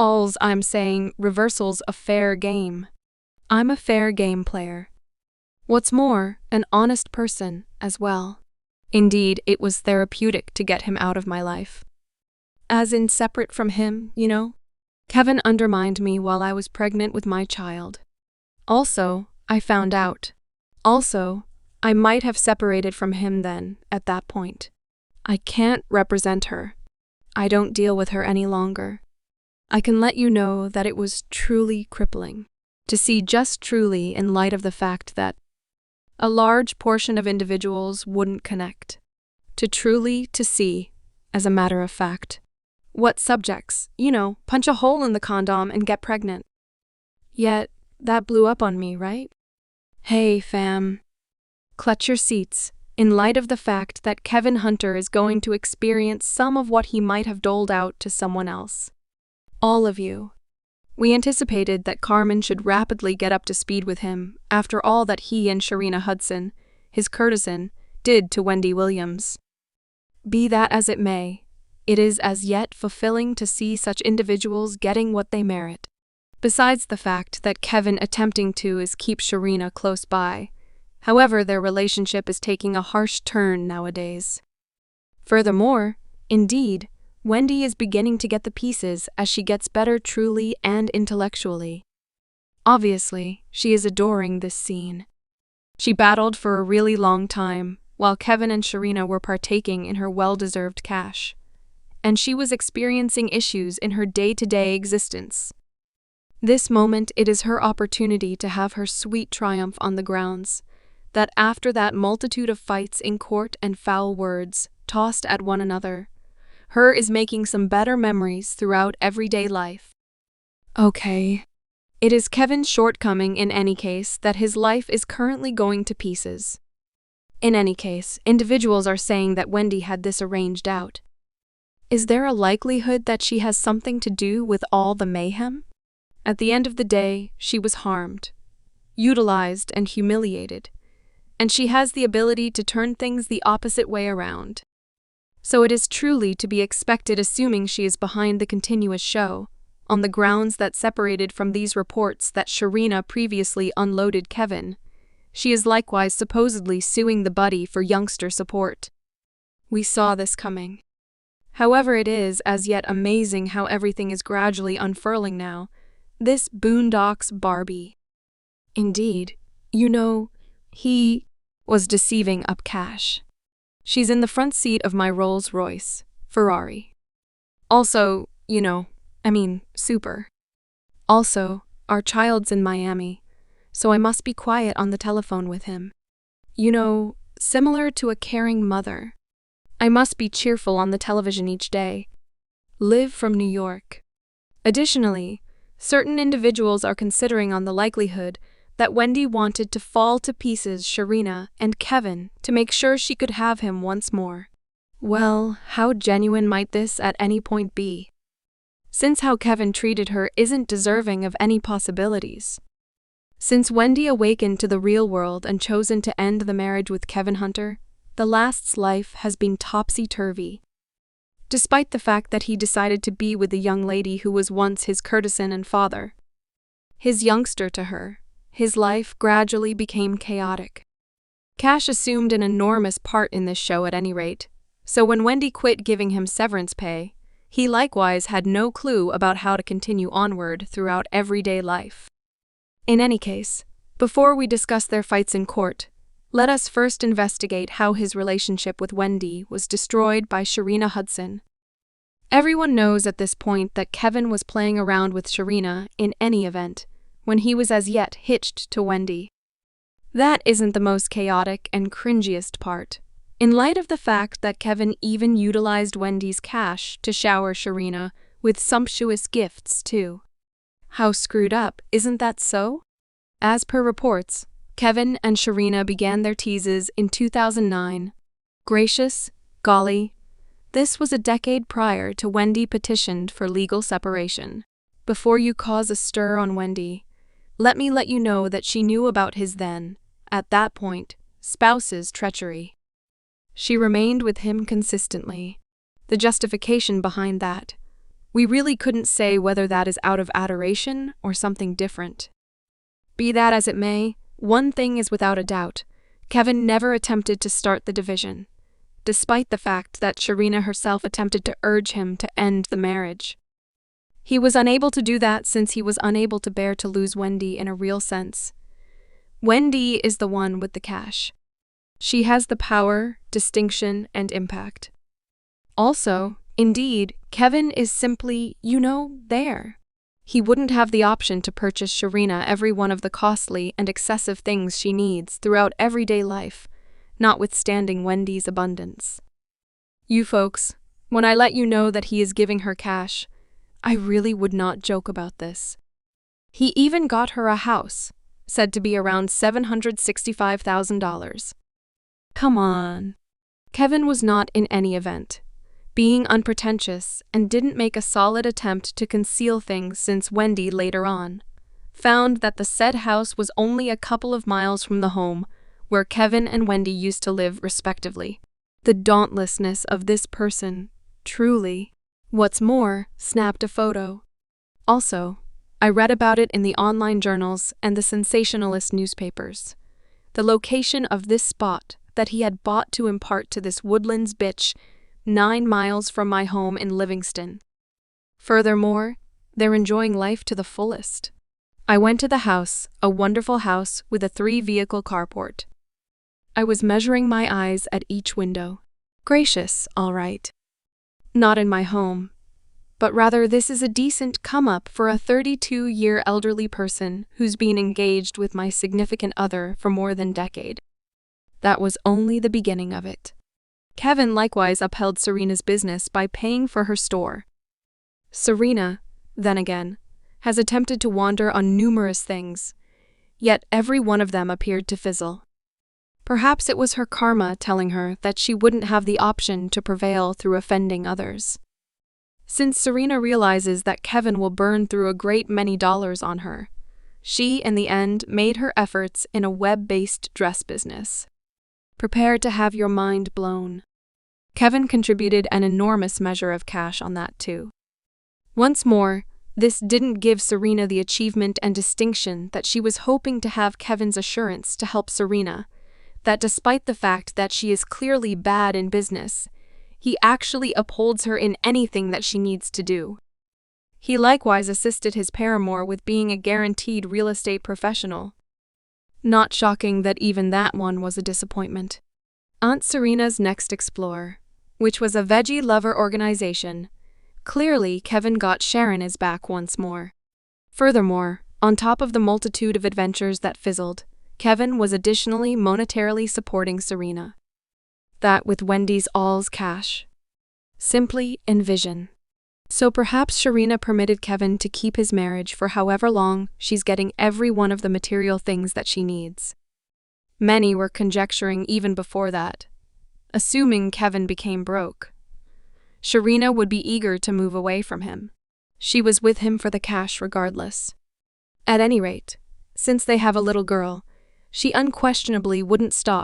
All's I'm saying, reversal's a fair game. I'm a fair game player. What's more, an honest person as well. Indeed, it was therapeutic to get him out of my life. As in separate from him, you know? Kevin undermined me while I was pregnant with my child. Also, I found out. Also, I might have separated from him then, at that point. I can't represent her. I don't deal with her any longer. I can let you know that it was truly crippling to see, just truly, in light of the fact that a large portion of individuals wouldn't connect. To see, as a matter of fact, what subjects, punch a hole in the condom and get pregnant. Yet, that blew up on me, right? Hey, fam. Clutch your seats, in light of the fact that Kevin Hunter is going to experience some of what he might have doled out to someone else. All of you. We anticipated that Carmen should rapidly get up to speed with him after all that he and Sharina Hudson, his courtesan, did to Wendy Williams. Be that as it may, it is as yet fulfilling to see such individuals getting what they merit. Besides the fact that Kevin attempting to is keep Sharina close by, however, their relationship is taking a harsh turn nowadays. Furthermore, indeed, Wendy is beginning to get the pieces as she gets better truly and intellectually. Obviously, she is adoring this scene. She battled for a really long time while Kevin and Sharina were partaking in her well-deserved cash, and she was experiencing issues in her day-to-day existence. This moment, it is her opportunity to have her sweet triumph on the grounds that after that multitude of fights in court and foul words tossed at one another, her is making some better memories throughout everyday life. Okay. It is Kevin's shortcoming in any case that his life is currently going to pieces. In any case, individuals are saying that Wendy had this arranged out. Is there a likelihood that she has something to do with all the mayhem? At the end of the day, she was harmed, utilized, and humiliated, and she has the ability to turn things the opposite way around. So it is truly to be expected, assuming she is behind the continuous show, on the grounds that separated from these reports that Sharina previously unloaded Kevin. She is likewise supposedly suing the buddy for youngster support. We saw this coming. However, it is as yet amazing how everything is gradually unfurling now. This Boondocks Barbie. Indeed, he was deceiving up cash. She's in the front seat of my Rolls-Royce, Ferrari. Also, super. Also, our child's in Miami, so I must be quiet on the telephone with him. Similar to a caring mother. I must be cheerful on the television each day. Live from New York. Additionally, certain individuals are considering on the likelihood that Wendy wanted to fall to pieces Sharina and Kevin to make sure she could have him once more. Well, how genuine might this at any point be? Since how Kevin treated her isn't deserving of any possibilities. Since Wendy awakened to the real world and chosen to end the marriage with Kevin Hunter, the last's life has been topsy-turvy. Despite the fact that he decided to be with the young lady who was once his courtesan and father, his youngster to her, his life gradually became chaotic. Cash assumed an enormous part in this show at any rate, so when Wendy quit giving him severance pay, he likewise had no clue about how to continue onward throughout everyday life. In any case, before we discuss their fights in court, let us first investigate how his relationship with Wendy was destroyed by Sharina Hudson. Everyone knows at this point that Kevin was playing around with Sharina in any event, when he was as yet hitched to Wendy. That isn't the most chaotic and cringiest part, in light of the fact that Kevin even utilized Wendy's cash to shower Sharina with sumptuous gifts too. How screwed up, isn't that so? As per reports, Kevin and Sharina began their teases in 2009. Gracious, golly, this was a decade prior to Wendy petitioned for legal separation. Before you cause a stir on Wendy, let me let you know that she knew about his then, at that point, spouse's treachery. She remained with him consistently. The justification behind that, We really couldn't say whether that is out of adoration or something different. Be that as it may, one thing is without a doubt. Kevin never attempted to start the division, despite the fact that Sharina herself attempted to urge him to end the marriage. He was unable to do that since he was unable to bear to lose Wendy in a real sense. Wendy is the one with the cash. She has the power, distinction, and impact. Also, indeed, Kevin is simply, there. He wouldn't have the option to purchase Sharina every one of the costly and excessive things she needs throughout everyday life, notwithstanding Wendy's abundance. You folks, when I let you know that he is giving her cash, I really would not joke about this. He even got her a house, said to be around $765,000. Come on. Kevin was not in any event, being unpretentious, and didn't make a solid attempt to conceal things since Wendy later on found that the said house was only a couple of miles from the home where Kevin and Wendy used to live respectively. The dauntlessness of this person, truly. What's more, snapped a photo. Also, I read about it in the online journals and the sensationalist newspapers. The location of this spot that he had bought to impart to this woodlands bitch 9 miles from my home in Livingston. Furthermore, they're enjoying life to the fullest. I went to the house, a wonderful house with a 3-vehicle carport. I was measuring my eyes at each window. Gracious, all right. Not in my home, but rather this is a decent come-up for a 32-year elderly person who's been engaged with my significant other for more than a decade. That was only the beginning of it. Kevin likewise upheld Sharina's business by paying for her store. Sharina, then again, has attempted to wander on numerous things, yet every one of them appeared to fizzle. Perhaps it was her karma telling her that she wouldn't have the option to prevail through offending others. Since Sharina realizes that Kevin will burn through a great many dollars on her, she, in the end, made her efforts in a web-based dress business. Prepare to have your mind blown. Kevin contributed an enormous measure of cash on that too. Once more, this didn't give Sharina the achievement and distinction that she was hoping to have. Kevin's assurance to help Sharina, that despite the fact that she is clearly bad in business, he actually upholds her in anything that she needs to do. He likewise assisted his paramour with being a guaranteed real estate professional. Not shocking that even that one was a disappointment. Aunt Sharina's next explorer, which was a veggie lover organization. Clearly, Kevin got Sharina's back once more. Furthermore, on top of the multitude of adventures that fizzled, Kevin was additionally monetarily supporting Sharina. That with Wendy's all's cash. Simply envision. So perhaps Sharina permitted Kevin to keep his marriage for however long she's getting every one of the material things that she needs. Many were conjecturing even before that, assuming Kevin became broke, Sharina would be eager to move away from him. She was with him for the cash regardless. At any rate, since they have a little girl, she unquestionably wouldn't stop